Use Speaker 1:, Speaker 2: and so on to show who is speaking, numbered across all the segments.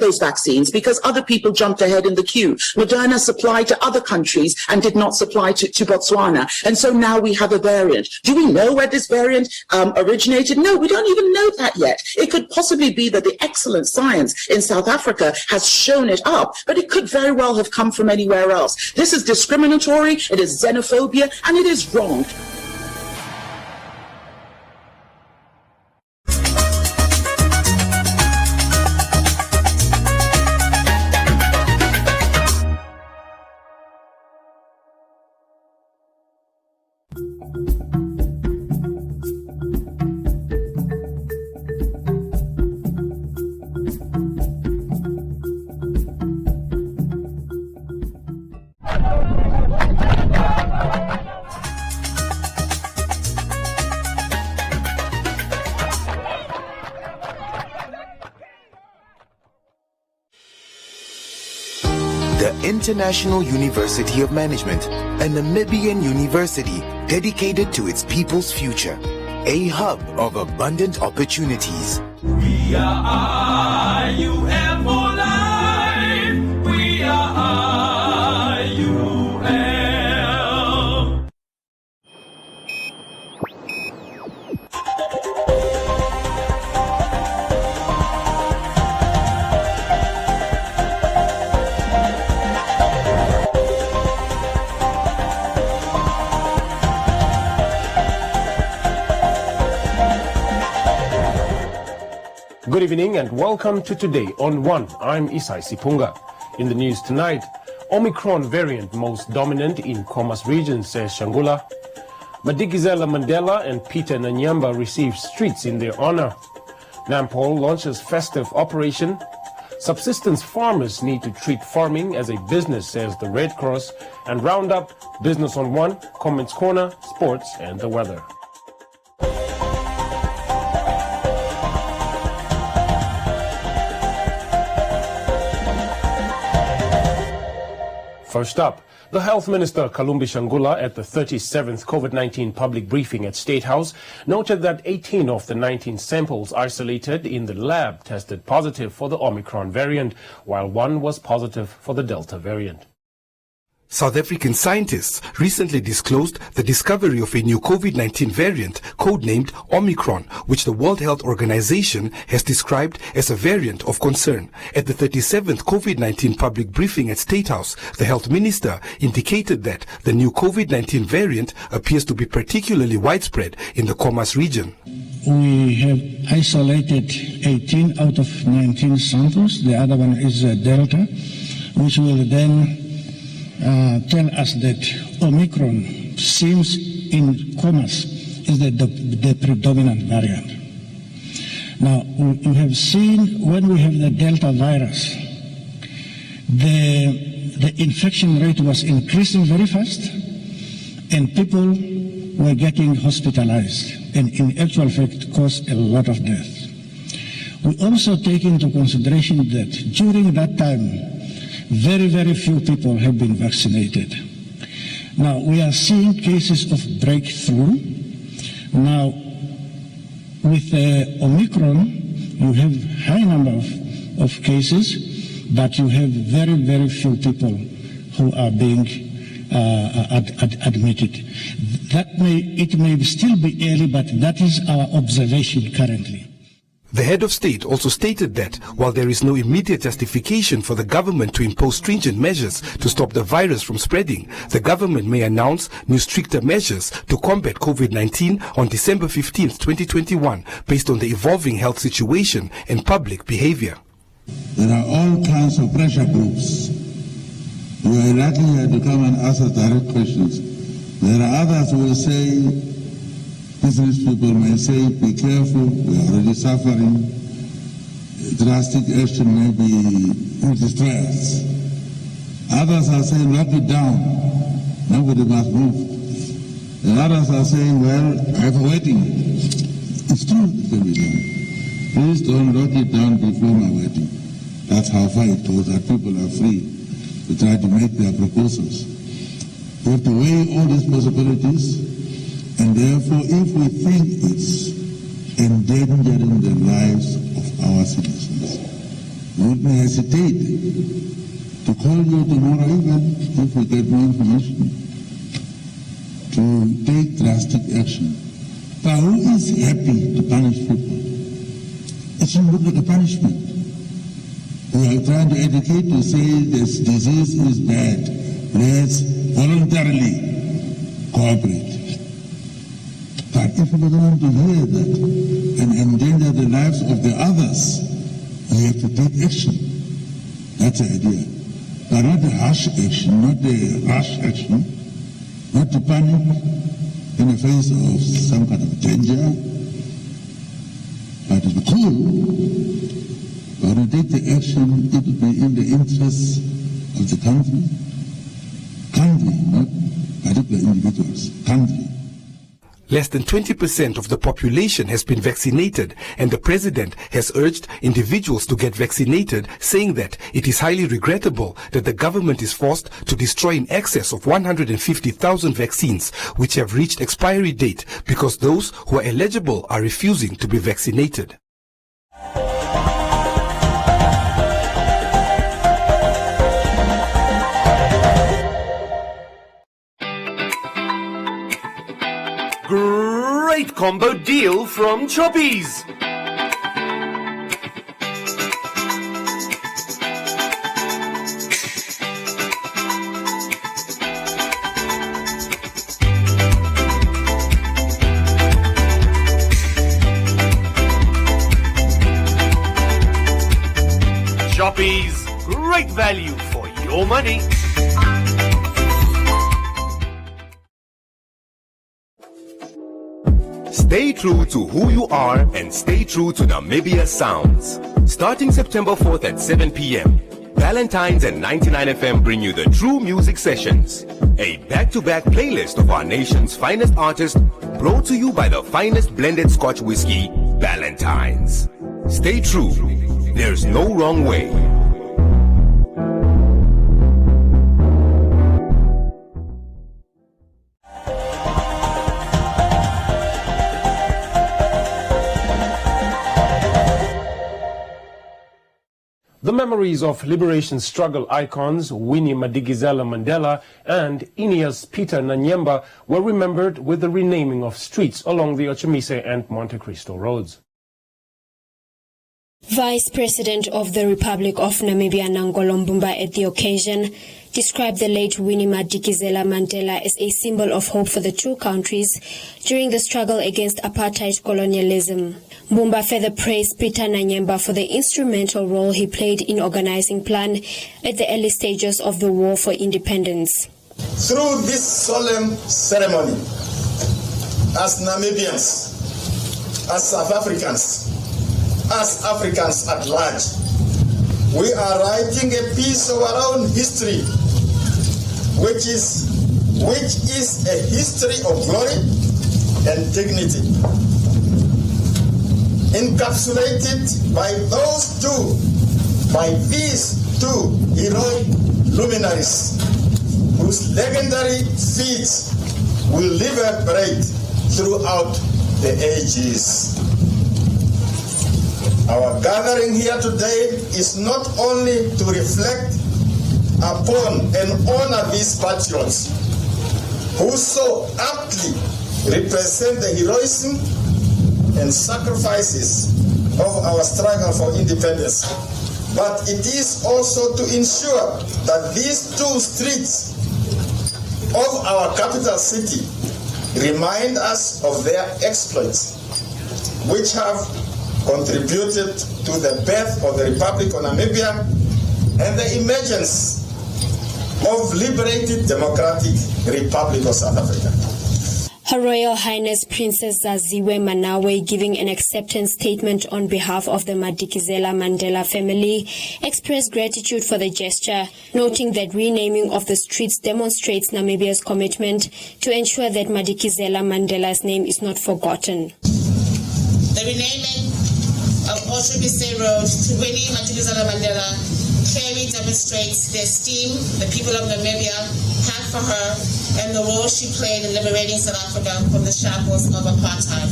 Speaker 1: those vaccines because other people jumped ahead in the queue. Moderna supplied to other countries and did not supply to Botswana. And so now we have a variant. Do we know where this variant originated? No, we don't even know that yet. It could possibly be that the excellent science in South Africa has shown it up, but it could very well have come from anywhere else. This is discriminatory, it is xenophobia, and it is wrong.
Speaker 2: International University of Management, a Namibian university dedicated to its people's future, a hub of abundant opportunities.
Speaker 3: We are IUM for life. We are IUM.
Speaker 4: Good evening and welcome to Today on One. I'm Isai Sipunga. In the news tonight, Omicron variant most dominant in Khomas region, says Shangula. Madikizela Mandela and Peter Nanyamba receive streets in their honor. Nampol launches festive operation. Subsistence farmers need to treat farming as a business, says the Red Cross. And round up, Business on One, Comments Corner, Sports and the weather. First up, the Health Minister Kalumbi Shangula at the 37th COVID-19 public briefing at State House noted that 18 of the 19 samples isolated in the lab tested positive for the Omicron variant, while one was positive for the Delta variant.
Speaker 2: South African scientists recently disclosed the discovery of a new COVID-19 variant codenamed Omicron, which the World Health Organization has described as a variant of concern. At the 37th COVID-19 public briefing at State House, the health minister indicated that the new COVID-19 variant appears to be particularly widespread in the Khomas region.
Speaker 5: We have isolated 18 out of 19 samples. The other one is Delta, which will then tell us that Omicron seems in Khomas is the predominant variant. Now, we have seen when we have the Delta virus, the infection rate was increasing very fast and people were getting hospitalized and in actual fact caused a lot of death. We also take into consideration that during that time, very, very few people have been vaccinated. Now, we are seeing cases of breakthrough. Now, with Omicron, you have high number of cases, but you have very, very few people who are being admitted. It may still be early, but that is our observation currently.
Speaker 2: The head of state also stated that while there is no immediate justification for the government to impose stringent measures to stop the virus from spreading, the government may announce new stricter measures to combat COVID-19 on December 15, 2021, based on the evolving health situation and public behavior.
Speaker 6: There are all kinds of pressure groups. You are likely here to come and ask us direct questions. There are others who will say, business people may say, be careful, we are already suffering. Drastic action may be in distress. Others are saying, lock it down. Nobody must move. And others are saying, well, I have a wedding. It's true, it can be done. Please don't lock it down before my wedding. That's how far it goes, that people are free to try to make their proposals. We have to weigh all these possibilities. And therefore, if we think it's endangering the lives of our citizens, we may hesitate to call you tomorrow even if we get more information to take drastic action. But who is happy to punish people? It shouldn't look like a punishment. We are trying to educate to say this disease is bad. Let's voluntarily cooperate. But if we don't want to hear that and endanger the lives of the others, we have to take action. That's the idea. But not the harsh action, not the rash action, not to panic in the face of some kind of danger, but to be cool. But to take the action, it will be in the interests of the country, not particular individuals, country.
Speaker 2: Less than 20% of the population has been vaccinated, and the president has urged individuals to get vaccinated, saying that it is highly regrettable that the government is forced to destroy in excess of 150,000 vaccines which have reached expiry date because those who are eligible are refusing to be vaccinated.
Speaker 7: Great combo deal from Choppies. Choppies, great value for your money.
Speaker 8: Stay true to who you are and stay true to Namibia Sounds. Starting September 4th at 7 p.m., Valentine's and 99 FM bring you the True Music Sessions, a back-to-back playlist of our nation's finest artists brought to you by the finest blended Scotch whiskey, Valentine's. Stay true. There's no wrong way.
Speaker 4: The memories of liberation struggle icons Winnie Madikizela Mandela and Ineas Peter Nanyemba were remembered with the renaming of streets along the Ochamise and Monte Cristo roads.
Speaker 9: Vice President of the Republic of Namibia Nangolo Mbumba at the occasion described the late Winnie Madikizela Mandela as a symbol of hope for the two countries during the struggle against apartheid colonialism. Mbumba further praised Peter Nanyemba for the instrumental role he played in organizing plan at the early stages of the war for independence.
Speaker 10: Through this solemn ceremony, as Namibians, as South Africans, as Africans at large, we are writing a piece of our own history, which is a history of glory and dignity, encapsulated by these two heroic luminaries, whose legendary feats will reverberate throughout the ages. Our gathering here today is not only to reflect upon and honor these patriots who so aptly represent the heroism and sacrifices of our struggle for independence, but it is also to ensure that these two streets of our capital city remind us of their exploits, which have contributed to the birth of the Republic of Namibia and the emergence of liberated Democratic Republic of South Africa.
Speaker 9: Her Royal Highness Princess Zaziwe Manawe, giving an acceptance statement on behalf of the Madikizela Mandela family, expressed gratitude for the gesture, noting that renaming of the streets demonstrates Namibia's commitment to ensure that Madikizela Mandela's name is not forgotten.
Speaker 11: The renaming of Ochamise Road to Winnie Madikizela Mandela clearly demonstrates the esteem the people of Namibia have for her and the role she played in liberating South Africa from the shackles of apartheid.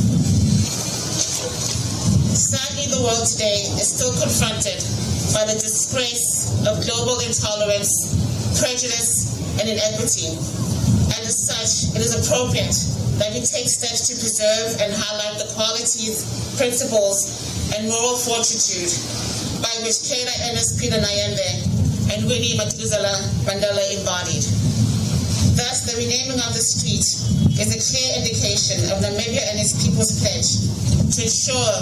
Speaker 11: Sadly, the world today is still confronted by the disgrace of global intolerance, prejudice, and inequity. And as such, it is appropriate that we take steps to preserve and highlight the qualities, principles, and moral fortitude by which Kela Ernest Peter Nyembe and Winnie Madikizela Mandela embodied. Thus, the renaming of the street is a clear indication of Namibia and its people's pledge to ensure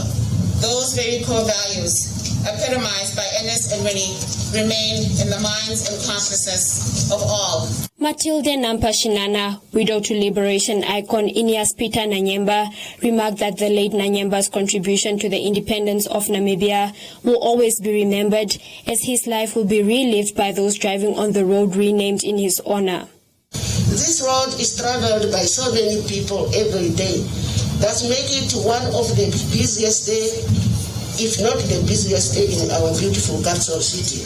Speaker 11: those very core values epitomized by Ernest and Winnie remain in the minds and consciousness of all.
Speaker 9: Matilde Nampashinana, widow to liberation icon Ineas Peter Nanyemba, remarked that the late Nanyemba's contribution to the independence of Namibia will always be remembered, as his life will be relived by those driving on the road renamed in his honor.
Speaker 12: This road is traveled by so many people every day. That makes it one of the busiest days, if not the busiest day in our beautiful capital city.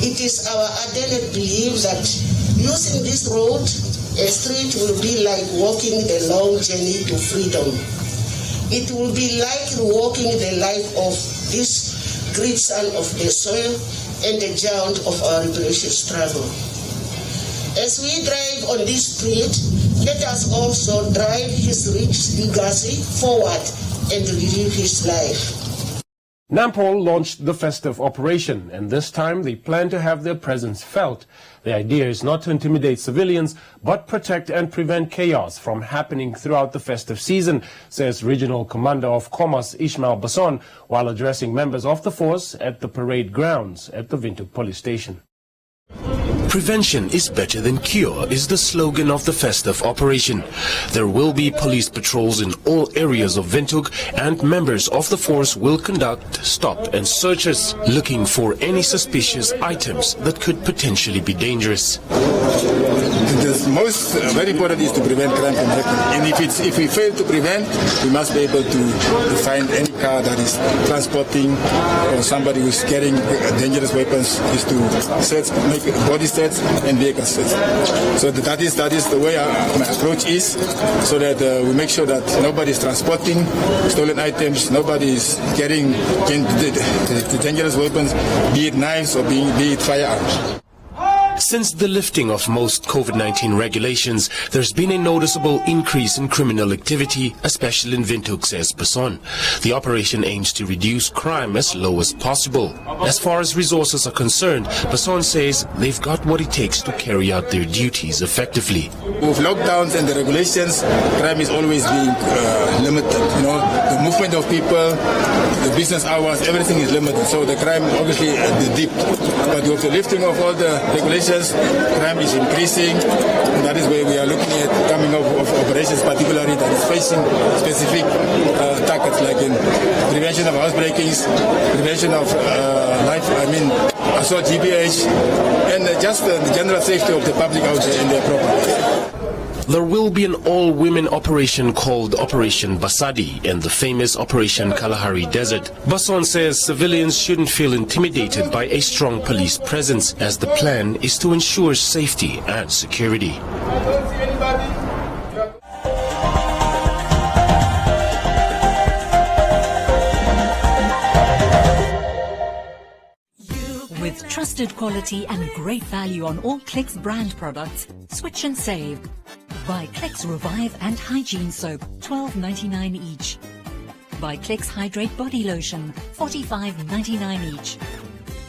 Speaker 12: It is our ardent belief that using this road, a street will be like walking a long journey to freedom. It will be like walking the life of this great son of the soil and the giant of our liberation struggle. As we drive on this street, let us also drive his rich legacy forward and relive his life.
Speaker 4: Nampol launched the festive operation, and this time they plan to have their presence felt. The idea is not to intimidate civilians, but protect and prevent chaos from happening throughout the festive season, says Regional Commander of Khomas Ishmael Basson, while addressing members of the force at the parade grounds at the Windhoek police station.
Speaker 13: Prevention is better than cure is the slogan of the festive operation. There will be police patrols in all areas of Windhoek, and members of the force will conduct stop and searches, looking for any suspicious items that could potentially be dangerous.
Speaker 14: The most very important is to prevent crime from happening. And if we fail to prevent, we must be able to find any car that is transporting or somebody who is carrying dangerous weapons, is to search, make body search and vehicle search. So that is the way my approach is, so that we make sure that nobody is transporting stolen items, nobody is carrying the dangerous weapons, be it knives or be it firearms.
Speaker 13: Since the lifting of most COVID-19 regulations, there's been a noticeable increase in criminal activity, especially in Windhoek, says Basson. The operation aims to reduce crime as low as possible. As far as resources are concerned, Basson says they've got what it takes to carry out their duties effectively.
Speaker 14: With lockdowns and the regulations, crime is always being limited. You know, the movement of people, the business hours, everything is limited. So the crime obviously dipped. But with the lifting of all the regulations, crime is increasing, and that is where we are looking at coming up of operations, particularly that is facing specific targets, like in prevention of housebreakings, prevention of assault, GBH, and just the general safety of the public out there in their property.
Speaker 13: There will be an all-women operation called Operation Basadi and the famous Operation Kalahari Desert. Basson says civilians shouldn't feel intimidated by a strong police presence, as the plan is to ensure safety and security.
Speaker 15: With trusted quality and great value on all Clicks brand products, switch and save. Buy Clicks Revive and Hygiene Soap, $12.99 each. Buy Clicks Hydrate Body Lotion, $45.99 each.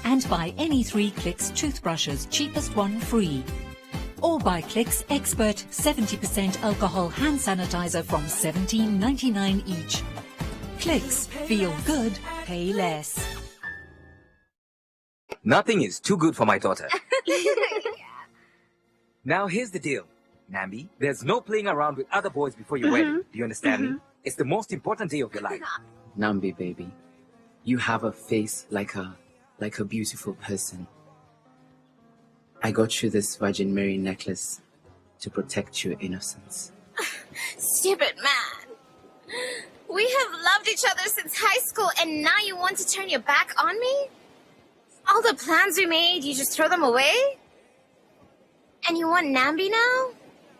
Speaker 15: And buy any 3 Clicks toothbrushes, cheapest one free. Or buy Clicks Expert 70% alcohol hand sanitizer from $17.99 each. Clicks, feel good, pay less.
Speaker 16: Nothing is too good for my daughter. Now here's the deal. Nambi, there's no playing around with other boys before your wedding. Do you understand me? It's the most important day of your life.
Speaker 17: Nambi, baby, you have a face like a beautiful person. I got you this Virgin Mary necklace to protect your innocence.
Speaker 18: Stupid man. We have loved each other since high school, and now you want to turn your back on me? All the plans we made, you just throw them away? And you want Nambi now?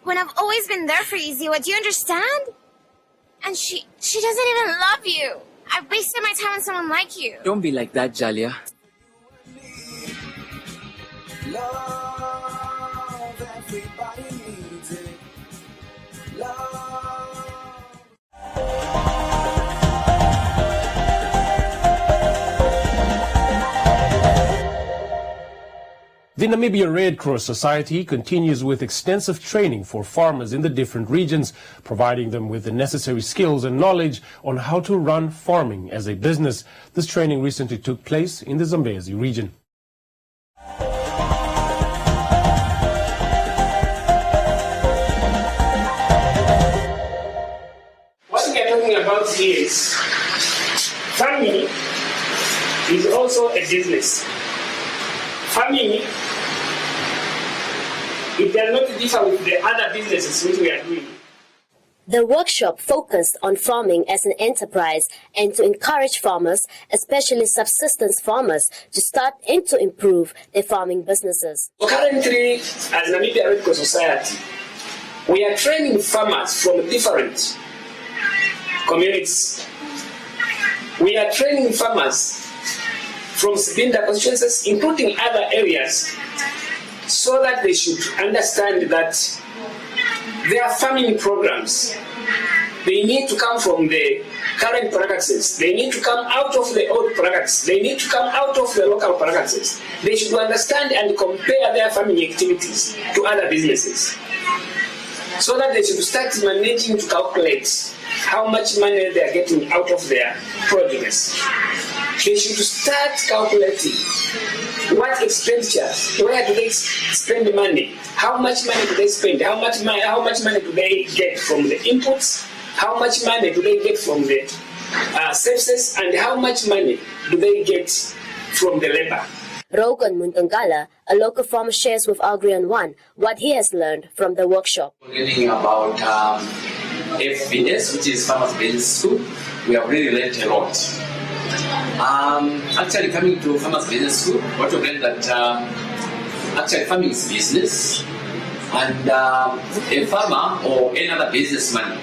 Speaker 18: When I've always been there for you, Ziwa, do you understand? And she doesn't even love you. I wasted my time on someone like you.
Speaker 17: Don't be like that, Jalia.
Speaker 3: Love, everybody needs it. Love.
Speaker 4: The Namibia Red Cross Society continues with extensive training for farmers in the different regions, providing them with the necessary skills and knowledge on how to run farming as a business. This training recently took place in the Zambezi region.
Speaker 19: What we are talking about here is farming is also a business. Farming, it does not differ with the other businesses which we are doing.
Speaker 20: The workshop focused on farming as an enterprise and to encourage farmers, especially subsistence farmers, to start and to improve their farming businesses.
Speaker 19: Currently, as Namibia Red Cross Society, we are training farmers from different communities. We are training farmers from Sibinda constituencies, including other areas, so that they should understand that their farming programs, they need to come from the current practices. They need to come out of the old practices. They need to come out of the local practices. They should understand and compare their farming activities to other businesses, so that they should start managing to calculate how much money they are getting out of their produce. They should start calculating what expenditures, where do they spend the money, how much money do they spend, how much money do they get from the inputs, how much money do they get from the services, and how much money do they get from the labor.
Speaker 20: Rogan Muntangala, a local farmer, shares with Agrion One what he has learned from the workshop.
Speaker 21: Learning about FBS, which is Farmers Business School, we have really learned a lot. Actually, coming to Farmers Business School, what we've learned that actually farming is business, and a farmer or any other businessman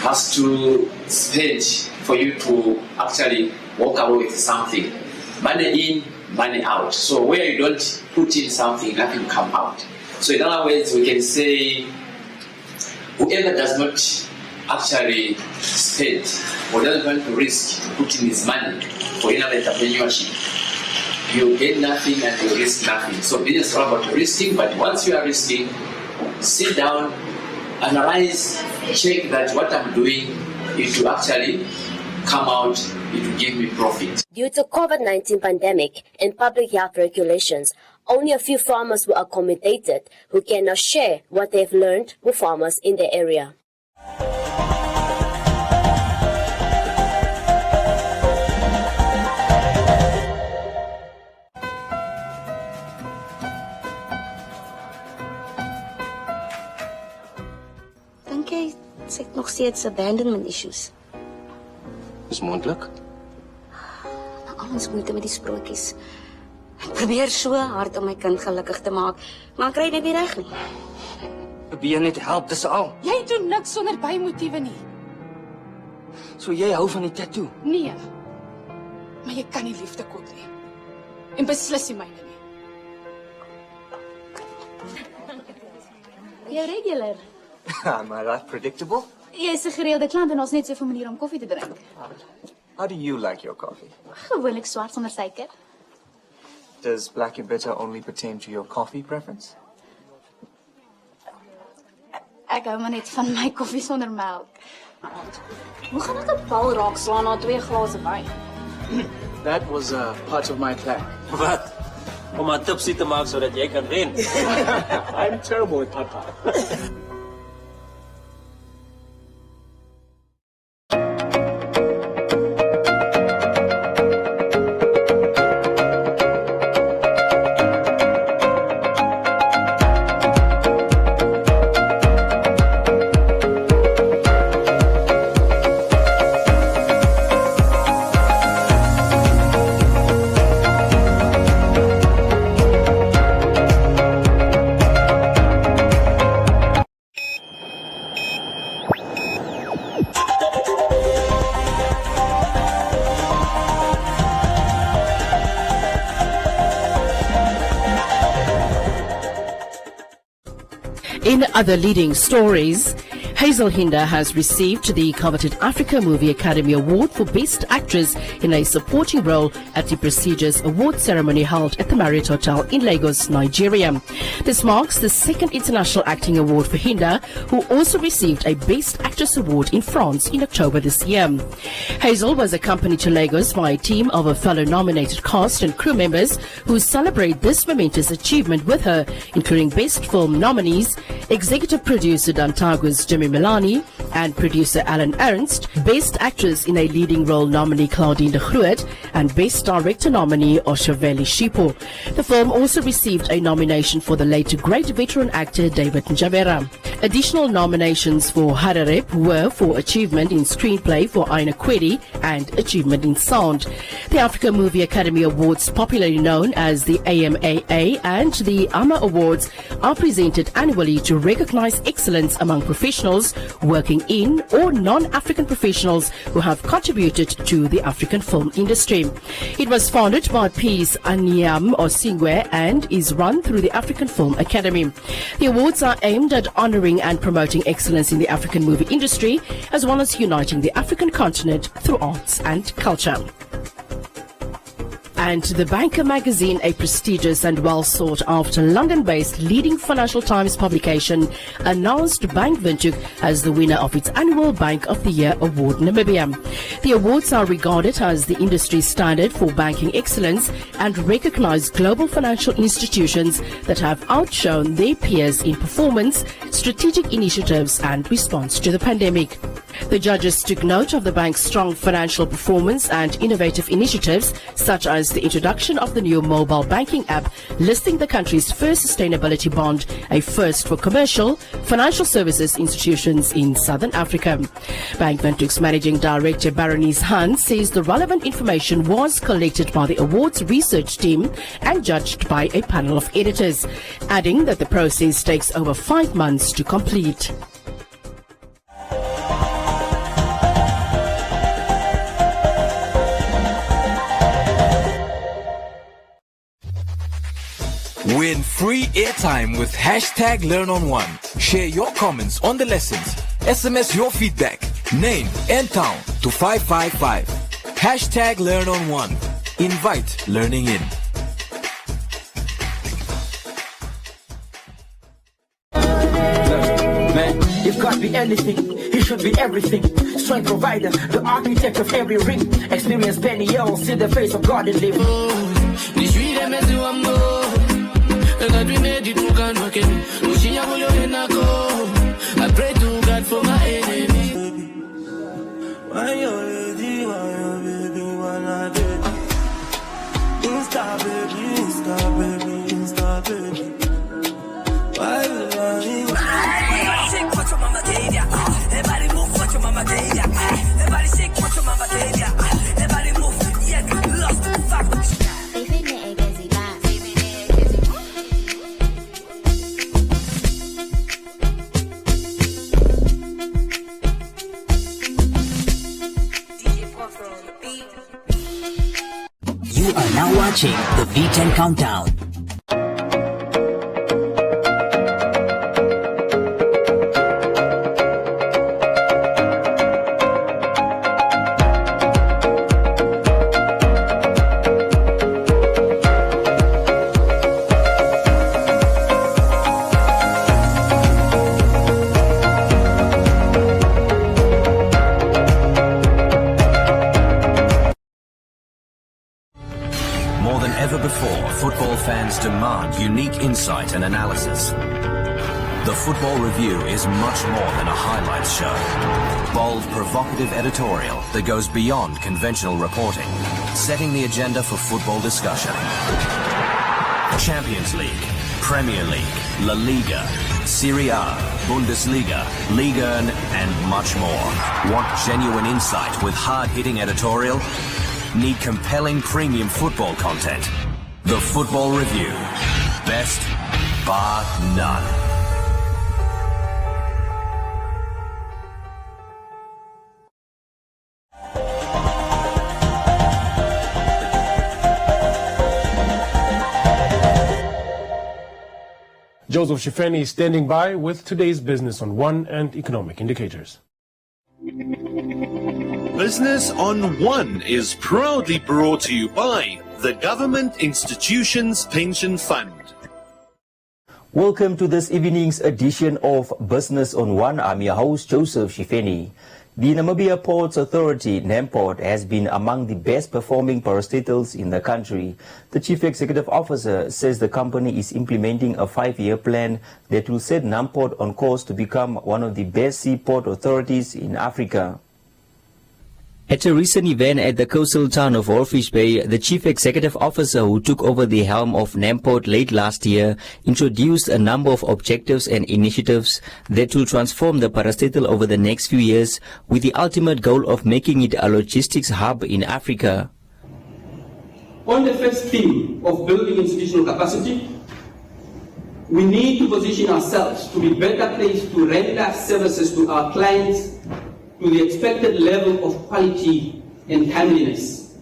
Speaker 21: has to spend for you to actually walk away with something. Money in, money out. So where you don't put in something, nothing will come out. So in other words, we can say whoever does not actually spend or doesn't want to risk putting his money for another entrepreneurship, you get nothing and you risk nothing. So business is all about risking, but once you are risking, sit down, analyze, check that what I'm doing is to actually come out, it will give me profit.
Speaker 20: Due to COVID-19 pandemic and public health regulations, only a few farmers were accommodated who can now share what they've learned with farmers in the area.
Speaker 22: Dink jy sy het nog steeds abandonment issues?
Speaker 23: Is moontlik.
Speaker 22: Al ons moeite met die sprokies. Ek probeer so hard om my kind gelukkig te maak, maar ek kry dit nie reg nie.
Speaker 23: Probeer net help, dis al.
Speaker 24: Jy doen niks sonder bymotiewe nie.
Speaker 23: So jy hou van die tattoo?
Speaker 24: Nee. Maar jy kan nie liefde koop nie. En beslis nie myne nie.
Speaker 22: Jy regular.
Speaker 23: Am I that predictable?
Speaker 24: Jy is 'n gereelde klant en ons net so 'n manier om koffie te drink.
Speaker 23: How do you like your coffee?
Speaker 24: Gewoonlik swart sonder suiker.
Speaker 23: Does black and bitter only pertain to your coffee preference?
Speaker 24: Ek hou maar net van my koffie sonder melk.
Speaker 22: Hoe gaan ek 'n bal raak slaan na 2 glase wyn?
Speaker 23: That was part of my plan.
Speaker 25: Wat? Om 'n tipsy te maak sodat jy kan wen.
Speaker 23: I'm terrible at papa.
Speaker 1: In other leading stories, Hazel Hinda has received the coveted Africa Movie Academy Award for Best Actress in a supporting role at the prestigious award ceremony held at the Marriott Hotel in Lagos, Nigeria. This marks the second International Acting Award for Hinda, who also received a Best Actress Award in France in October this year. Hazel was accompanied to Lagos by a team of a fellow nominated cast and crew members who celebrate this momentous achievement with her, including Best Film nominees, executive producer Dantagu's Jimmy Milani and producer Alan Ernst, Best Actress in a Leading Role nominee Claudine de Groot, and Best Director nominee Osheveli Shipo. The film also received a nomination for the late great veteran actor David Njavera. Additional nominations for Hararep were for Achievement in Screenplay for Aina Kwedi and Achievement in Sound. The Africa Movie Academy Awards, popularly known as the AMAA and the AMA Awards, are presented annually to recognize excellence among professionals working in or non-African professionals who have contributed to the African film industry. It was founded by Peace Anyam Osingwe and is run through the African Film Academy. The awards are aimed at honoring and promoting excellence in the African movie industry, as well as uniting the African continent through arts and culture. And The Banker magazine, a prestigious and well-sought-after London-based leading Financial Times publication, announced Bank Windhoek as the winner of its annual Bank of the Year Award Namibia. The awards are regarded as the industry standard for banking excellence and recognize global financial institutions that have outshone their peers in performance, strategic initiatives and response to the pandemic. The judges took note of the bank's strong financial performance and innovative initiatives, such as the introduction of the new mobile banking app, listing the country's first sustainability bond, a first for commercial financial services institutions in Southern Africa. Bank Windhoek's managing director Baronese Hans says the relevant information was collected by the awards research team and judged by a panel of editors, adding that the process takes over 5 months to complete.
Speaker 2: Win free airtime with #LearnOn1. Share your comments on the lessons. SMS your feedback, name and town to 555. #LearnOn1. Invite learning in.
Speaker 5: Man, if God be anything, He should be everything. Strength provider, the architect of every ring. Experience many years, see the face of God and live.
Speaker 3: I pray to God for my enemy. Why your lady, why your baby, why not baby? Insta baby, Insta baby, Insta baby. Why you lying? Everybody shake what your mama gave ya. Everybody move what your mama gave ya. Everybody shake what your mama gave ya. Everybody move, yeah, lost, fuck.
Speaker 6: You are now watching the V10 Countdown.
Speaker 7: Demand unique insight and analysis. The Football Review is much more than a highlights show. Bold, provocative editorial that goes beyond conventional reporting, setting the agenda for football discussion. Champions League, Premier League, La Liga, Serie A, Bundesliga, Liga 1, and much more. Want genuine insight with hard-hitting editorial? Need compelling premium football content? The Football Review. Best, bar none.
Speaker 4: Joseph Shifeni is standing by with today's Business on One and economic indicators.
Speaker 8: Business on One is proudly brought to you by the Government Institutions Pension Fund.
Speaker 9: Welcome to this evening's edition of Business on One. I'm your host, Joseph Shifeni. The Namibia Ports Authority, NAMPORT, has been among the best performing parastatals in the country. The Chief Executive Officer says the company is implementing a 5-year plan that will set NAMPORT on course to become one of the best seaport authorities in Africa. At a recent event at the coastal town of Walfish Bay, the Chief Executive Officer who took over the helm of NAMPORT late last year introduced a number of objectives and initiatives that will transform the parastatal over the next few years with the ultimate goal of making it a logistics hub in Africa.
Speaker 10: On the first theme of building institutional capacity, we need to position ourselves to be better placed to render services to our clients to the expected level of quality and timeliness.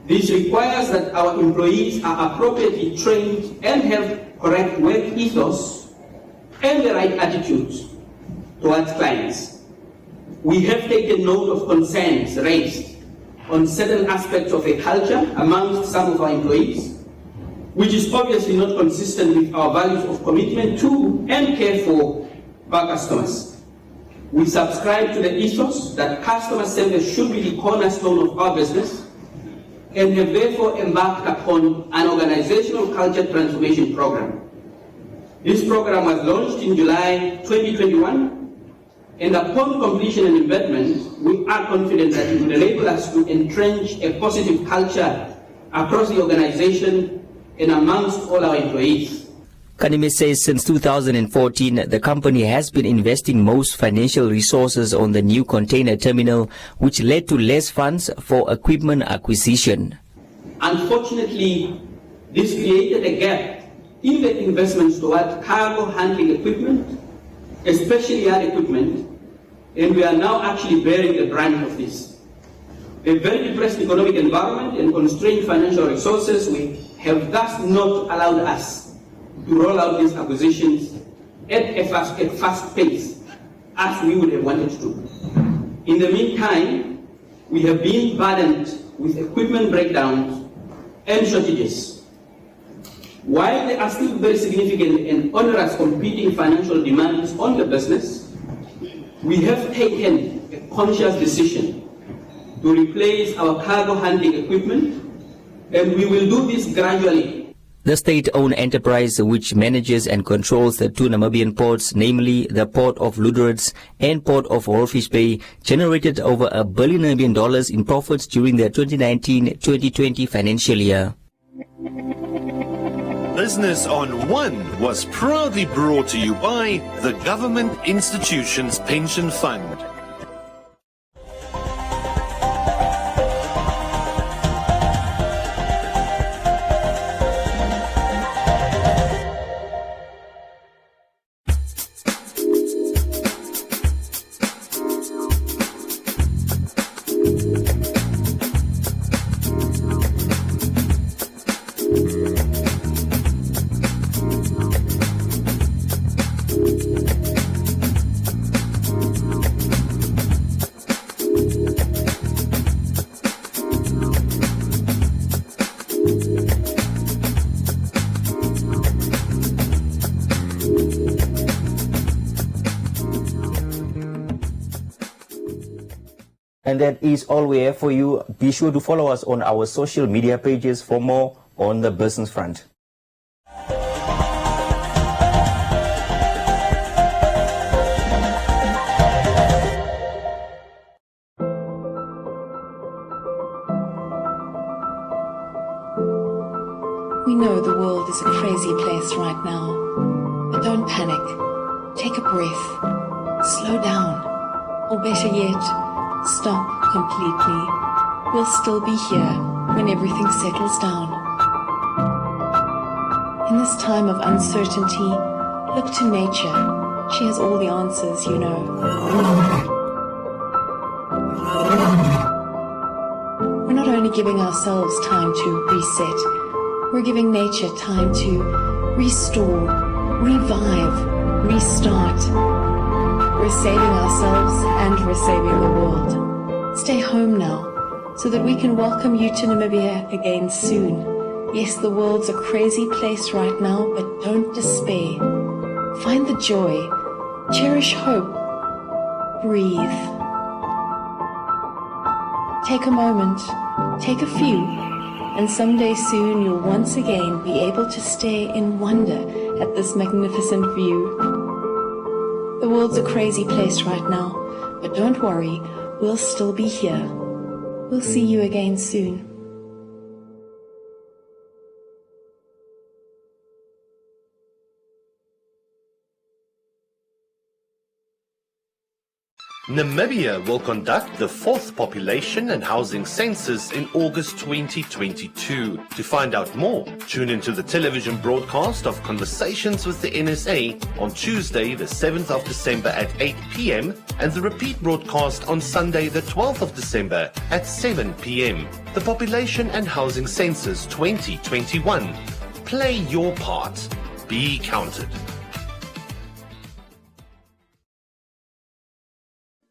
Speaker 10: This requires that our employees are appropriately trained and have correct work ethos and the right attitudes towards clients. We have taken note of concerns raised on certain aspects of a culture amongst some of our employees, which is obviously not consistent with our values of commitment to and care for our customers. We subscribe to the ethos that customer service should be the cornerstone of our business and have therefore embarked upon an organizational culture transformation program. This program was launched in July 2021, and upon completion and embedment, we are confident that it will enable us to entrench a positive culture across the organization and amongst all our employees.
Speaker 9: Kanime says since 2014, the company has been investing most financial resources on the new container terminal, which led to less funds for equipment acquisition.
Speaker 10: Unfortunately, this created a gap in the investments toward cargo handling equipment, especially yard equipment, and we are now actually bearing the brunt of this. A very depressed economic environment and constrained financial resources have thus not allowed us to roll out these acquisitions at a fast pace as we would have wanted to. In the meantime, we have been burdened with equipment breakdowns and shortages. While there are still very significant and onerous competing financial demands on the business, we have taken a conscious decision to replace our cargo handling equipment, and we will do this gradually.
Speaker 9: The state-owned enterprise, which manages and controls the two Namibian ports, namely the Port of Lüderitz and Port of Walfish Bay, generated over $1 billion in profits during the 2019-2020 financial year.
Speaker 8: Business on One was proudly brought to you by the Government Institutions Pension Fund.
Speaker 9: And that is all we have for you. Be sure to follow us on our social media pages for more on the business front.
Speaker 11: We know the world is a crazy place right now, but don't panic. Take a breath. Slow down. Or better yet, stop completely. We'll still be here when everything settles down. In this time of uncertainty, look to nature. She has all the answers, you know. We're not only giving ourselves time to reset, we're giving nature time to restore, revive, restart. We're saving ourselves and we're saving the world. Stay home now so that we can welcome you to Namibia again soon. Yes, the world's a crazy place right now, but don't despair. Find the joy, cherish hope, breathe. Take a moment, take a few, and someday soon you'll once again be able to stare in wonder at this magnificent view. The world's a crazy place right now, but don't worry, we'll still be here. We'll see you again soon.
Speaker 8: Namibia will conduct the 4th Population and Housing Census in August 2022. To find out more, tune into the television broadcast of Conversations with the NSA on Tuesday, the 7th of December at 8 p.m. and the repeat broadcast on Sunday, the 12th of December at 7 p.m. The Population and Housing Census 2021. Play your part. Be counted.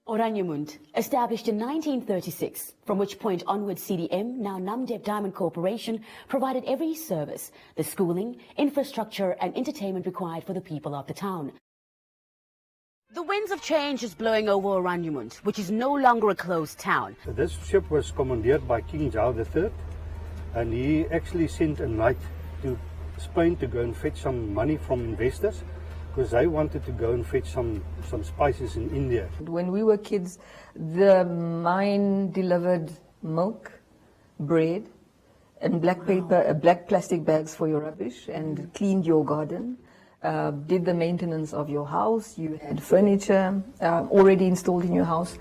Speaker 12: Oranjemund, established in 1936, from which point onward CDM, now Namdeb Diamond Corporation, provided every service, the schooling, infrastructure and entertainment required for the people of the town. The winds of change is blowing over Oranjemund, which is no longer a closed town.
Speaker 13: This ship was commandeered by King Charles III, and he actually sent a knight to Spain to go and fetch some money from investors, because they wanted to go and fetch some spices in India.
Speaker 14: When we were kids, the mine delivered milk, bread, and black paper, black plastic bags for your rubbish, and cleaned your garden, did the maintenance of your house. You had furniture already installed in your house.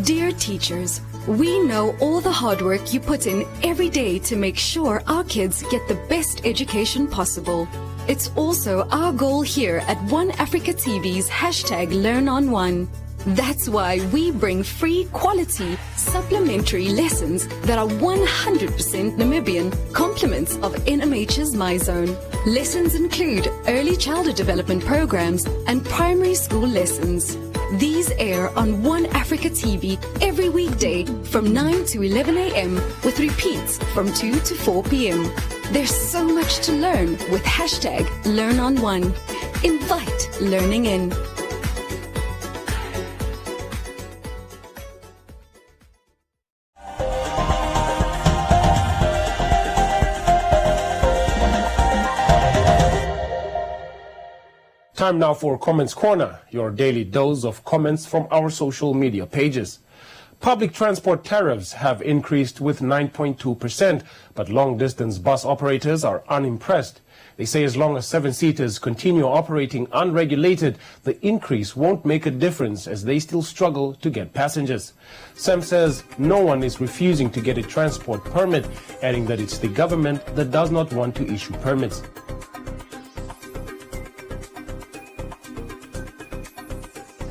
Speaker 15: Dear teachers, we know all the hard work you put in every day to make sure our kids get the best education possible. It's also our goal here at One Africa TV's #LearnOn1. That's why we bring free quality supplementary lessons that are 100% Namibian, complements of NMH's MyZone. Lessons include early childhood development programs and primary school lessons. These air on One Africa TV every weekday from 9 to 11 a.m. with repeats from 2 to 4 p.m. There's so much to learn with #LearnOn1. Invite learning in.
Speaker 4: Time now for Comments Corner, your daily dose of comments from our social media pages. Public transport tariffs have increased with 9.2%, but long-distance bus operators are unimpressed. They say as long as 7-seaters continue operating unregulated, the increase won't make a difference as they still struggle to get passengers. Sam says no one is refusing to get a transport permit, adding that it's the government that does not want to issue permits.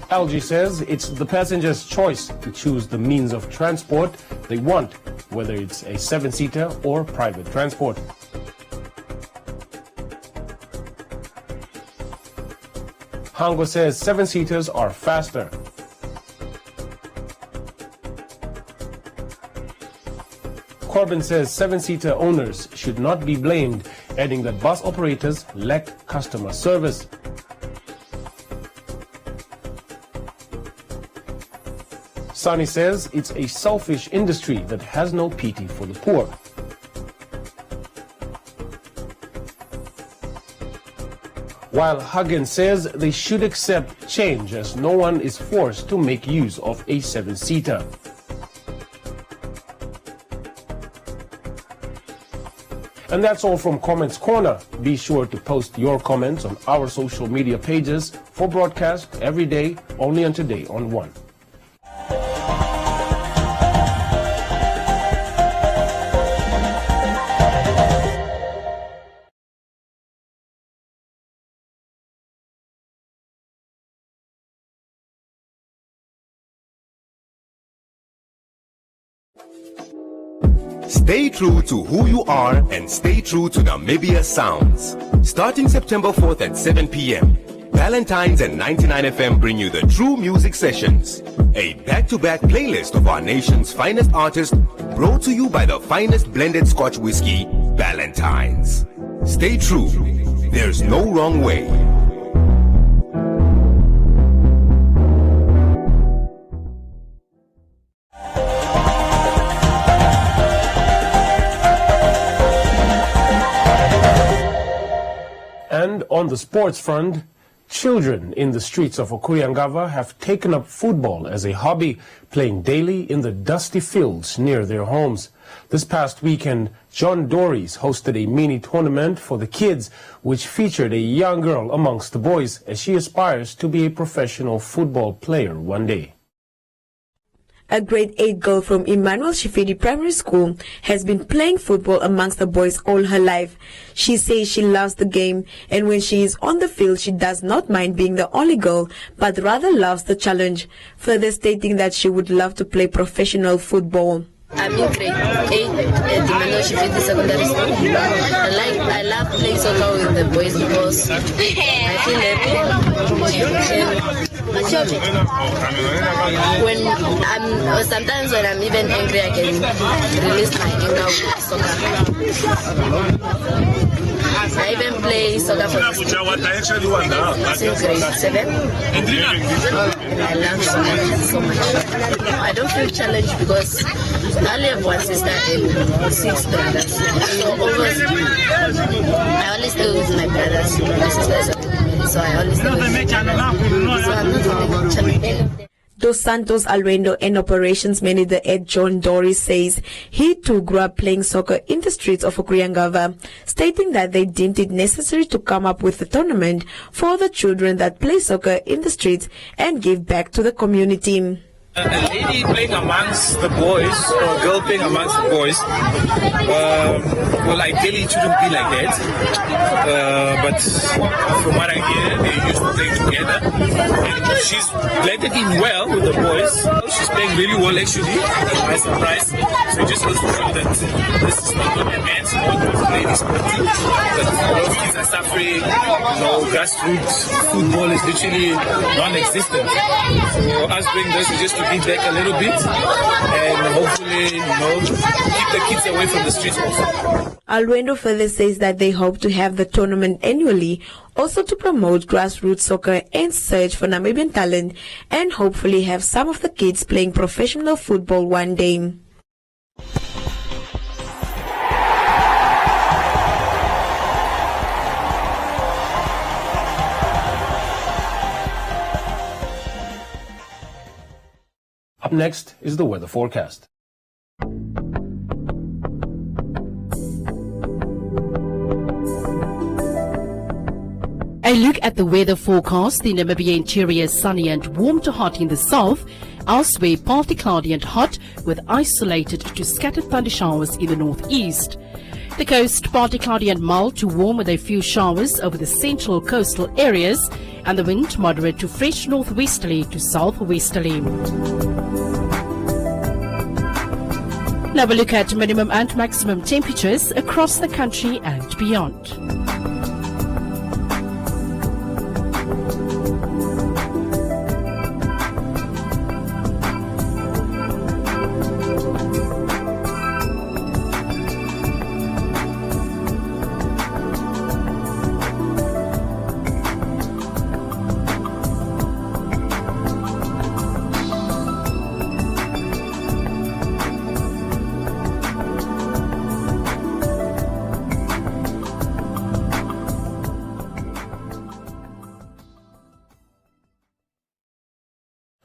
Speaker 4: LG says it's the passenger's choice to choose the means of transport they want, whether it's a 7-seater or private transport. Hango says 7-seaters are faster. Corbin says 7-seater owners should not be blamed, adding that bus operators lack customer service. Sani says it's a selfish industry that has no pity for the poor. While Hagen says they should accept change as no one is forced to make use of a 7-seater. And that's all from Comments Corner. Be sure to post your comments on our social media pages for broadcast every day, only on Today on One.
Speaker 16: Stay true to who you are and stay true to Namibia Sounds. Starting September 4th at 7 p.m., Valentine's and 99 FM bring you the True Music Sessions, a back-to-back playlist of our nation's finest artists brought to you by the finest blended Scotch whiskey, Valentine's. Stay true. There's no wrong way.
Speaker 4: And on the sports front, children in the streets of Okuriangava have taken up football as a hobby, playing daily in the dusty fields near their homes. This past weekend, John Dory's hosted a mini tournament for the kids, which featured a young girl amongst the boys as she aspires to be a professional football player one day.
Speaker 17: A grade 8 girl from Emmanuel Shifidi Primary School has been playing football amongst the boys all her life. She says she loves the game, and when she is on the field she does not mind being the only girl, but rather loves the challenge, further stating that she would love to play professional football.
Speaker 18: I'm in grade 8 at Emmanuel Shifidi Secondary School. I love playing soccer with the boys because I feel happy. Sometimes when I'm even angry, I can release my anger with soccer. I even play soccer for since grade 7. And I love soccer so much. I don't feel challenged because I only have one sister and 6 brothers. So always, I always stay with my brothers. My sisters are with me, so I always stay with them. So I'm not challenged.
Speaker 17: Dos Santos Alwendo and operations manager Ed John Dory says he too grew up playing soccer in the streets of Okuriangava, stating that they deemed it necessary to come up with a tournament for the children that play soccer in the streets and give back to the community.
Speaker 19: A lady playing amongst the boys, or a girl playing amongst the boys, well, ideally it shouldn't be like that. But from what I hear, they used to play together. And she's blended in well with the boys. She's playing really well, actually, by surprise. So it just goes to show that this is not a man's sport, it's a lady sport. That those kids are suffering. Grassroots football is literally non-existent. So us doing this is just to give back a little bit and hopefully, keep the kids away from the streets also.
Speaker 17: Alwendo further says that they hope to have the tournament annually, also to promote grassroots soccer and search for Namibian talent, and hopefully have some of the kids playing professional football one day.
Speaker 4: Up next is the weather forecast.
Speaker 1: A look at the weather forecast. The Namibia interior is sunny and warm to hot in the south. Elsewhere, partly cloudy and hot with isolated to scattered thunder showers in the northeast. The coast, partly cloudy and mild to warm with a few showers over the central coastal areas, and the wind moderate to fresh northwesterly to southwesterly. Now we look at minimum and maximum temperatures across the country and beyond.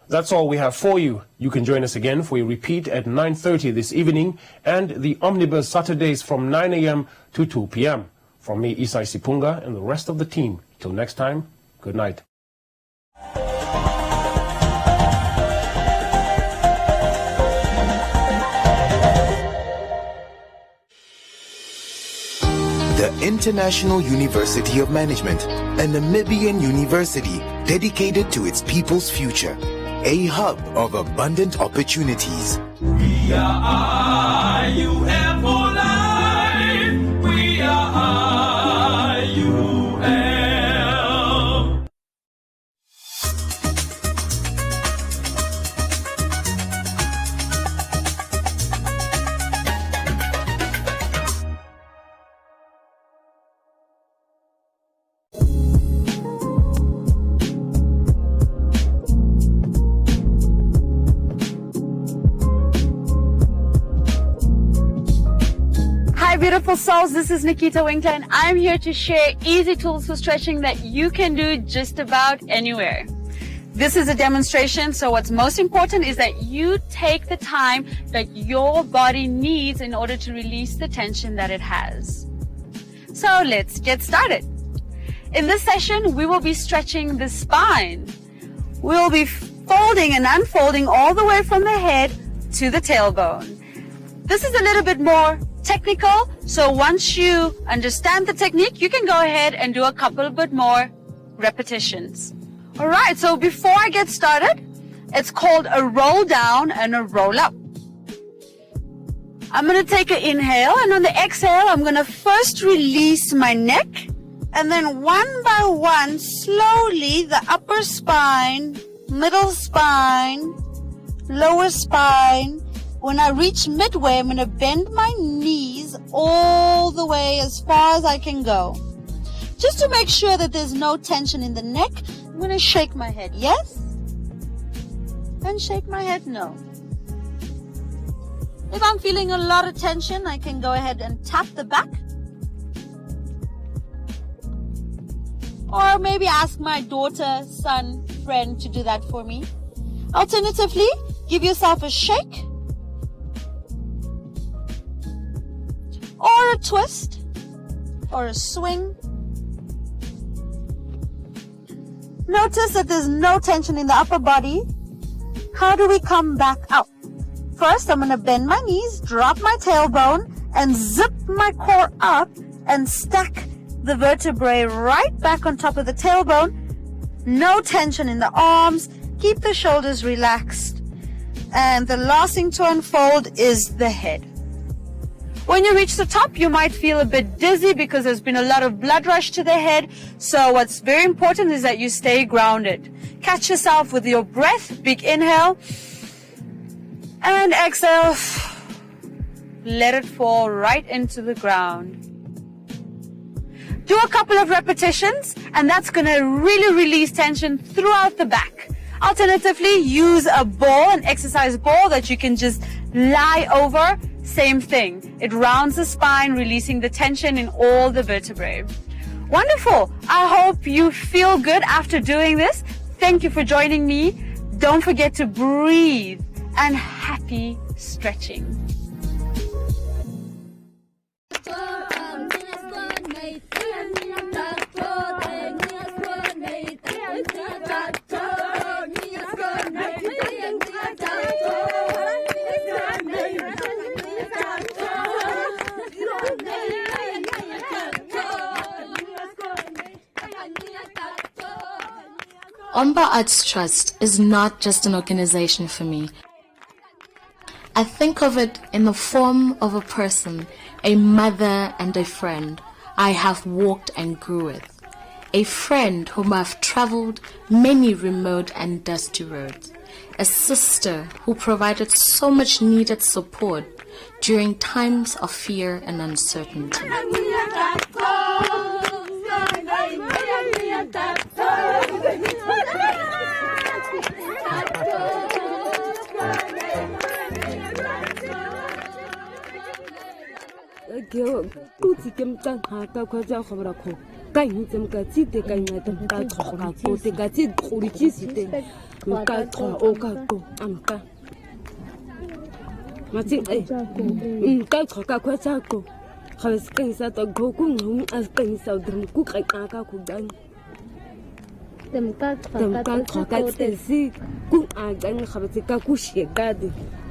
Speaker 4: That's all we have for you. You can join us again for a repeat at 9:30 this evening and the Omnibus Saturdays from 9 a.m. to 2 p.m. From me, Isai Sipunga, and the rest of the team. Till next time, good night.
Speaker 21: The International University of Management, a Namibian university dedicated to its people's future. a hub of abundant opportunities.
Speaker 3: We are IUL for life. We are IUL.
Speaker 20: Beautiful souls, this is Nikita Winkler and I'm here to share easy tools for stretching that you can do just about anywhere. This is a demonstration, so what's most important is that you take the time that your body needs in order to release the tension that it has. So let's get started. In this session, we will be stretching the spine. We'll be folding and unfolding all the way from the head to the tailbone. This is a little bit more technical, so once you understand the technique, you can go ahead and do a couple bit more repetitions. All right, so before I get started, it's called a roll down and a roll up. I'm going to take an inhale, and on the exhale, I'm going to first release my neck, and then one by one, slowly, the upper spine, middle spine, lower spine. When I reach midway, I'm going to bend my knees all the way as far as I can go. Just to make sure that there's no tension in the neck, I'm going to shake my head yes, and shake my head no. If I'm feeling a lot of tension, I can go ahead and tap the back. Or maybe ask my daughter, son, friend to do that for me. Alternatively, give yourself a shake, or a twist, or a swing. Notice that there's no tension in the upper body. How do we come back out? First, I'm going to bend my knees, drop my tailbone, and zip my core up and stack the vertebrae right back on top of the tailbone. No tension in the arms. Keep the shoulders relaxed. And the last thing to unfold is the head. When you reach the top, you might feel a bit dizzy because there's been a lot of blood rush to the head. So what's very important is that you stay grounded. Catch yourself with your breath. Big inhale. And exhale. Let it fall right into the ground. Do a couple of repetitions, and that's going to really release tension throughout the back. Alternatively, use a ball, an exercise ball that you can just lie over. Same thing. It rounds the spine, releasing the tension in all the vertebrae. Wonderful. I hope you feel good after doing this. Thank you for joining me. Don't forget to breathe, and happy stretching.
Speaker 22: Omba Arts Trust is not just an organization for me. I think of it in the form of a person, a mother and a friend I have walked and grew with. A friend whom I've traveled many remote and dusty roads. A sister who provided so much needed support during times of fear and uncertainty.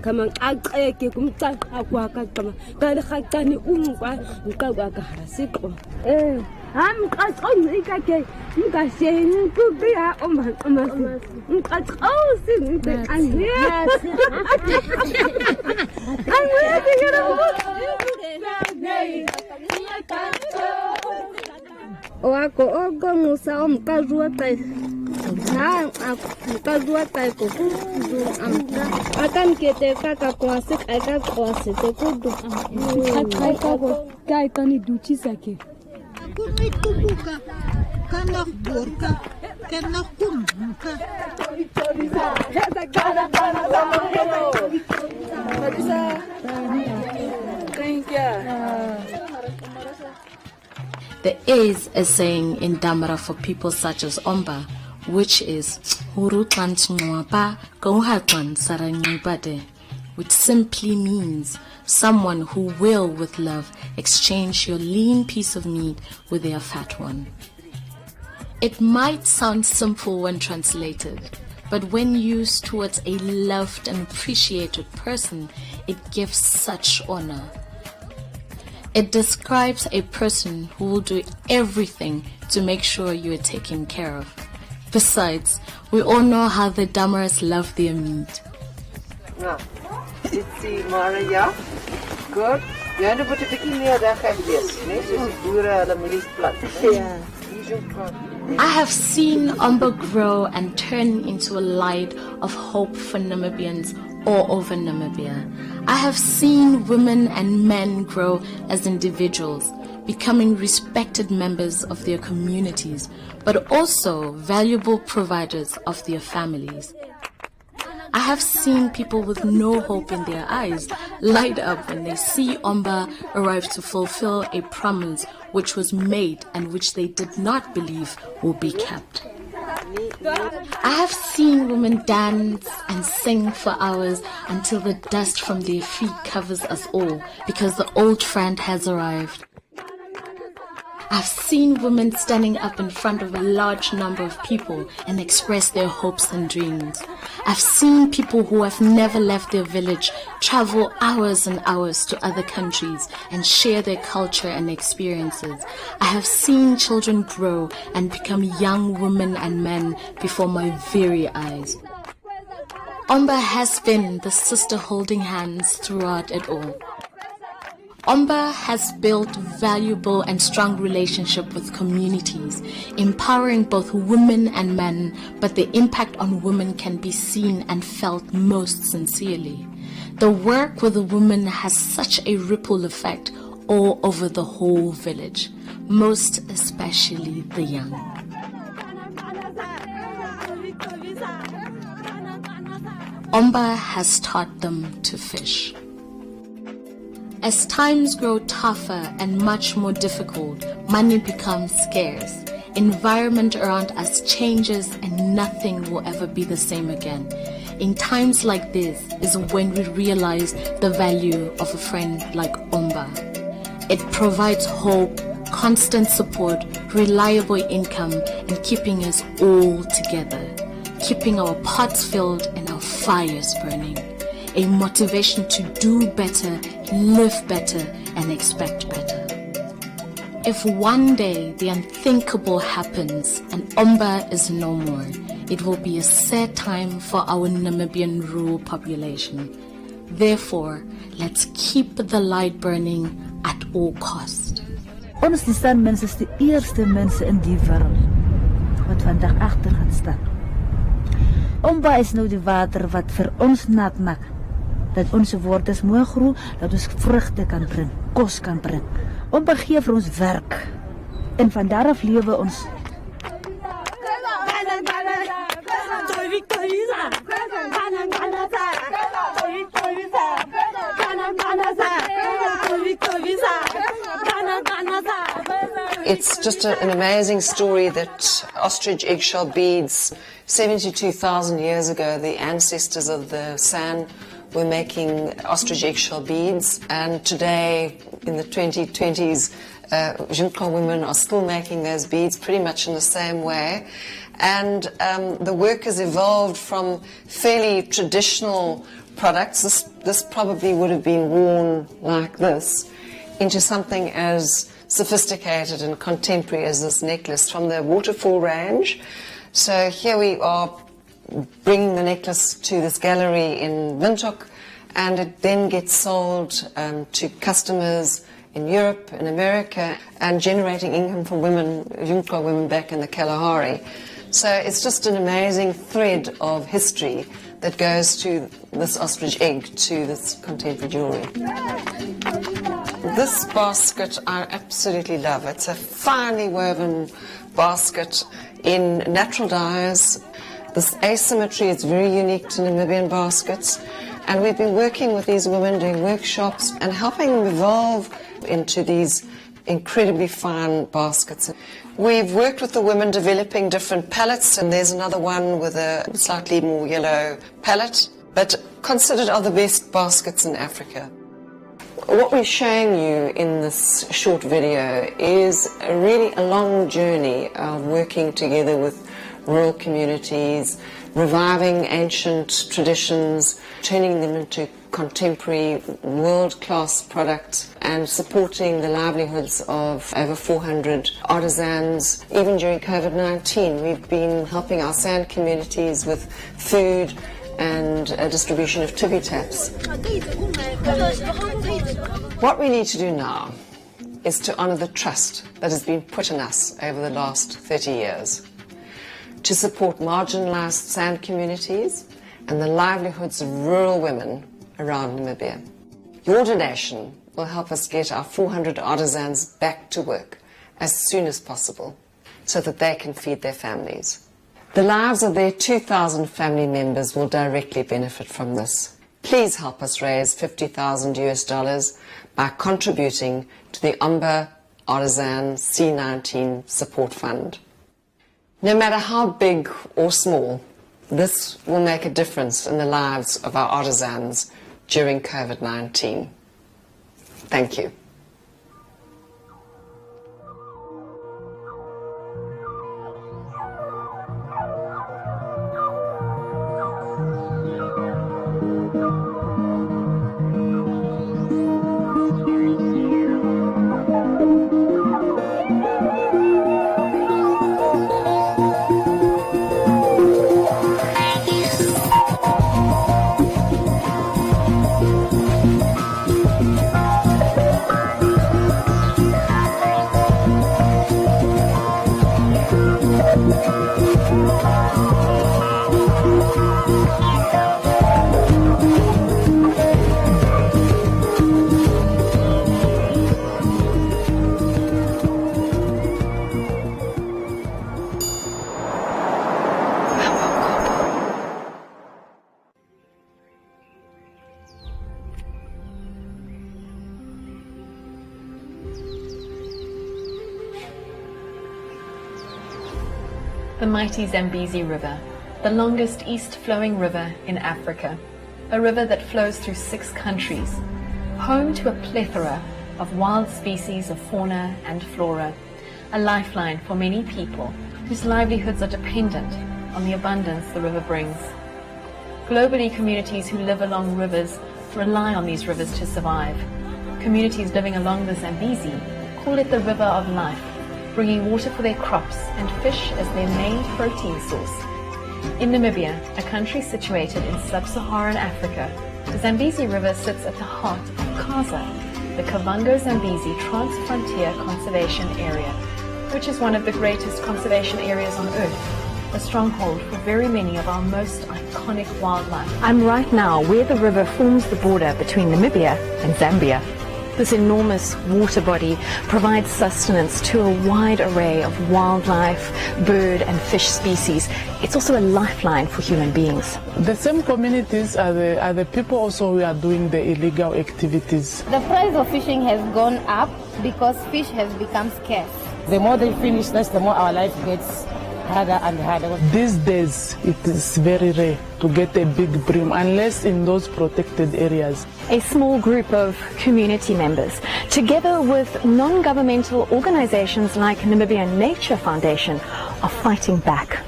Speaker 2: kama ngaqeke kumcaqa kwaka kama kanti khaqani umqa ngiqakwa ka hasiko amqaqoni ikake ngasheni kubiya omasi ngqaqosi ngqanhiya Wako ogo musa omkazua kai na akazua kai koku amka akan kete kaka kwase aka kwase to kudu kai kani duchi sake
Speaker 20: Kubuka kana borka kana kumka
Speaker 22: There is a saying in Damara for people such as Omba, which is which simply means someone who will, with love, exchange your lean piece of meat with their fat one. It might sound simple when translated, but when used towards a loved and appreciated person, it gives such honor. It describes a person who will do everything to make sure you are taken care of. Besides, we all know how the Damaras love their meat.
Speaker 5: Nou, dit is Maria. Goed. Jy het 'n bietjie meer daar gewees, né? Soos die boere hulle mielies plant. Ja.
Speaker 22: I have seen Omba grow and turn into a light of hope for Namibians all over Namibia. I have seen women and men grow as individuals, becoming respected members of their communities, but also valuable providers of their families. I have seen people with no hope in their eyes light up when they see Omba arrive to fulfill a promise which was made and which they did not believe will be kept. I have seen women dance and sing for hours until the dust from their feet covers us all because the old friend has arrived. I've seen women standing up in front of a large number of people and express their hopes and dreams. I've seen people who have never left their village travel hours and hours to other countries and share their culture and experiences. I have seen children grow and become young women and men before my very eyes. Omba has been the sister holding hands throughout it all. Omba has built valuable and strong relationship with communities, empowering both women and men, but the impact on women can be seen and felt most sincerely. The work with the women has such a ripple effect all over the whole village, most especially the young. Omba has taught them to fish. As times grow tougher and much more difficult, money becomes scarce. Environment around us changes and nothing will ever be the same again. In times like this is when we realize the value of a friend like Omba. It provides hope, constant support, reliable income, and keeping us all together, keeping our pots filled and our fires burning. A motivation to do better, live better, and expect better. If one day the unthinkable happens and Omba is no more, it will be a sad time for our Namibian rural population. Therefore, let's keep the light burning at all cost.
Speaker 23: Ons die Sanmense is die eerste mense in die wêreld wat vandag agter gaan staan. Omba is nou die water wat vir ons nat maak. Dat onze wortels mooi groeien, dat ons vruchten kan brengen, kos kan brengen. Omba gee vir ons werk. En van daaraf leven ons.
Speaker 24: It's just an amazing story that ostrich eggshell beads, 72,000 years ago, the ancestors of the San were making ostrich eggshell beads, and today in the 2020s, Jinka women are still making those beads pretty much in the same way. And the work has evolved from fairly traditional products. This probably would have been worn like this, into something as sophisticated and contemporary as this necklace from the waterfall range. So here we are bringing the necklace to this gallery in Windhoek, and it then gets sold to customers in Europe, in America, and generating income for women, Jungfrau women back in the Kalahari. So it's just an amazing thread of history that goes to this ostrich egg, to this contemporary jewellery. This basket I absolutely love. It's a finely woven basket in natural dyes. This asymmetry is very unique to Namibian baskets. And we've been working with these women, doing workshops and helping them evolve into these incredibly fine baskets. We've worked with the women developing different palettes, and there's another one with a slightly more yellow palette, but considered are the best baskets in Africa. What we're showing you in this short video is really a long journey of working together with rural communities, reviving ancient traditions, turning them into contemporary world-class products, and supporting the livelihoods of over 400 artisans. Even during COVID-19, we've been helping our sand communities with food and distribution of tibi taps. What we need to do now is to honour the trust that has been put in us over the last 30 years, to support marginalised sand communities and the livelihoods of rural women around Namibia. Your donation will help us get our 400 artisans back to work as soon as possible so that they can feed their families. The lives of their 2,000 family members will directly benefit from this. Please help us raise $50,000 by contributing to the Umba Artisan C19 Support Fund. No matter how big or small, this will make a difference in the lives of our artisans during COVID-19. Thank you.
Speaker 6: The mighty Zambezi River, the longest east-flowing river in Africa, a river that flows through 6 countries, home to a plethora of wild species of fauna and flora, a lifeline for many people whose livelihoods are dependent on the abundance the river brings. Globally, communities who live along rivers rely on these rivers to survive. Communities living along the Zambezi call it the river of life, bringing water for their crops and fish as their main protein source. In Namibia, a country situated in sub-Saharan Africa, the Zambezi River sits at the heart of Kaza, the Kavango-Zambezi Trans-Frontier Conservation Area, which is one of the greatest conservation areas on Earth, a stronghold for very many of our most iconic wildlife. I'm right now where the river forms the border between Namibia and Zambia. This enormous water body provides sustenance to a wide array of wildlife, bird and fish species. It's also a lifeline for human beings.
Speaker 7: The same communities are the people also who are doing the illegal activities.
Speaker 2: The price of fishing has gone up because fish has become scarce.
Speaker 9: The more they finish us, the more our life gets harder and harder.
Speaker 7: These days, it is very rare to get a big bream, unless in those protected areas.
Speaker 6: A small group of community members, together with non-governmental organizations like Namibian Nature Foundation, are fighting back.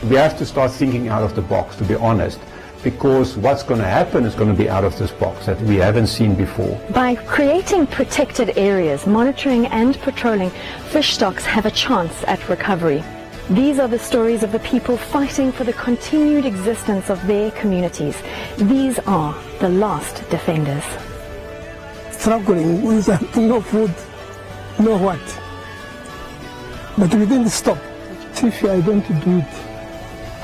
Speaker 8: We have to start thinking out of the box, to be honest, because what's going to happen is going to be out of this box that we haven't seen before.
Speaker 10: By creating protected areas, monitoring and patrolling, fish stocks have a chance at recovery. These are the stories of the people fighting for the continued existence of their communities. These are the last defenders.
Speaker 11: Struggling with no food, no what. But we didn't stop. If we are going to do it,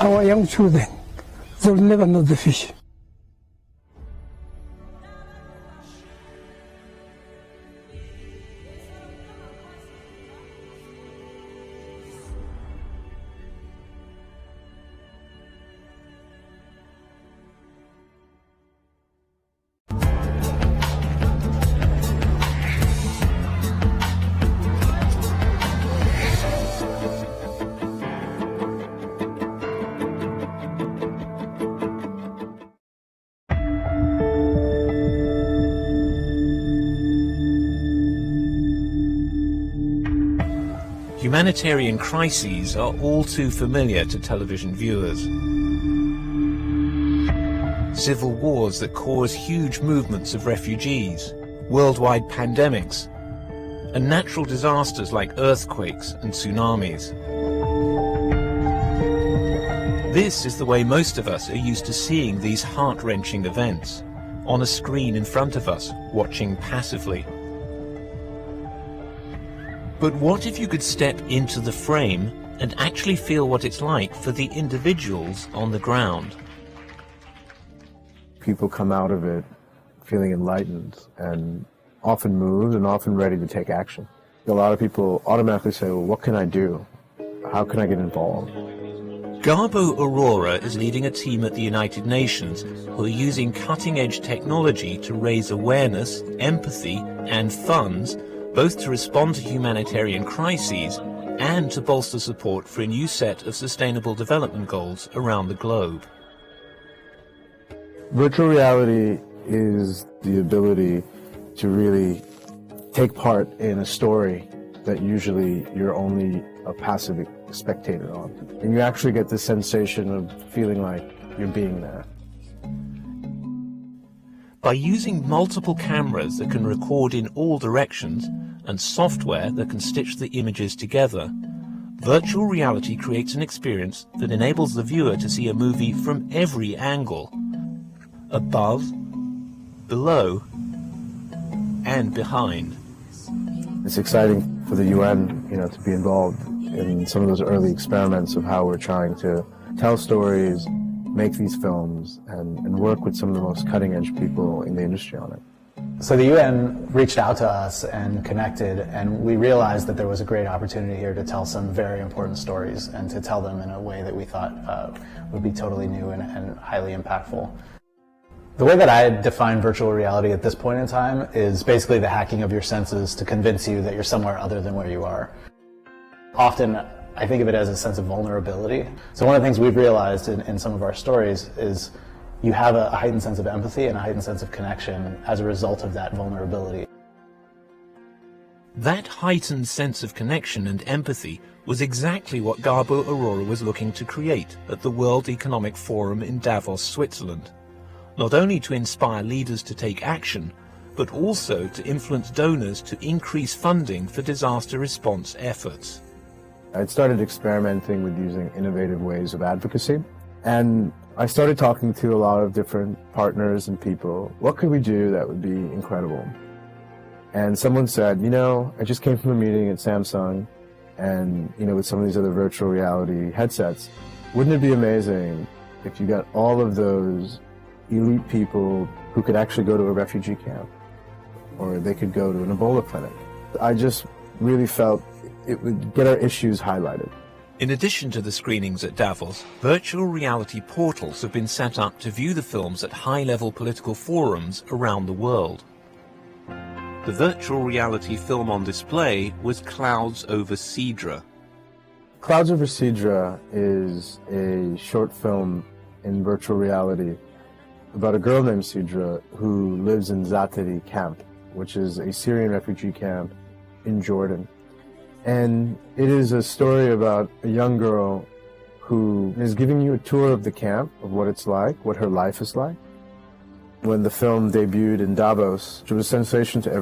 Speaker 11: our young children, they'll never know the fish.
Speaker 12: Humanitarian crises are all too familiar to television viewers. Civil wars that cause huge movements of refugees, worldwide pandemics, and natural disasters like earthquakes and tsunamis. This is the way most of us are used to seeing these heart-wrenching events, on a screen in front of us, watching passively. But what if you could step into the frame and actually feel what it's like for the individuals on the ground?
Speaker 25: People come out of it feeling enlightened and often moved and often ready to take action. A lot of people automatically say, well, what can I do? How can I get involved?
Speaker 12: Garbo Aurora is leading a team at the United Nations who are using cutting-edge technology to raise awareness, empathy, and funds, both to respond to humanitarian crises and to bolster support for a new set of sustainable development goals around the globe.
Speaker 25: Virtual reality is the ability to really take part in a story that usually you're only a passive spectator on. And you actually get the sensation of feeling like you're being there.
Speaker 12: By using multiple cameras that can record in all directions and software that can stitch the images together, virtual reality creates an experience that enables the viewer to see a movie from every angle, above, below, and behind.
Speaker 25: It's exciting for the UN, to be involved in some of those early experiments of how we're trying to tell stories, make these films, and work with some of the most cutting-edge people in the industry on it.
Speaker 26: So the UN reached out to us and connected, and we realized that there was a great opportunity here to tell some very important stories and to tell them in a way that we thought would be totally new and highly impactful. The way that I define virtual reality at this point in time is basically the hacking of your senses to convince you that you're somewhere other than where you are. Often, I think of it as a sense of vulnerability. So one of the things we've realized in some of our stories is you have a heightened sense of empathy and a heightened sense of connection as a result of that vulnerability.
Speaker 12: That heightened sense of connection and empathy was exactly what Garbo Aurora was looking to create at the World Economic Forum in Davos, Switzerland. Not only to inspire leaders to take action, but also to influence donors to increase funding for disaster response efforts.
Speaker 25: I'd started experimenting with using innovative ways of advocacy, and I started talking to a lot of different partners and people. What could we do that would be incredible? And someone said, I just came from a meeting at Samsung, and, with some of these other virtual reality headsets, wouldn't it be amazing if you got all of those elite people who could actually go to a refugee camp, or they could go to an Ebola clinic? I just really felt it would get our issues highlighted.
Speaker 12: In addition to the screenings at Davos, virtual reality portals have been set up to view the films at high-level political forums around the world. The virtual reality film on display was Clouds Over Sidra.
Speaker 25: Clouds Over Sidra is a short film in virtual reality about a girl named Sidra who lives in Zatari camp, which is a Syrian refugee camp in Jordan. And it is a story about a young girl who is giving you a tour of the camp, of what it's like, what her life is like. When the film debuted in Davos, it was a sensation to everyone.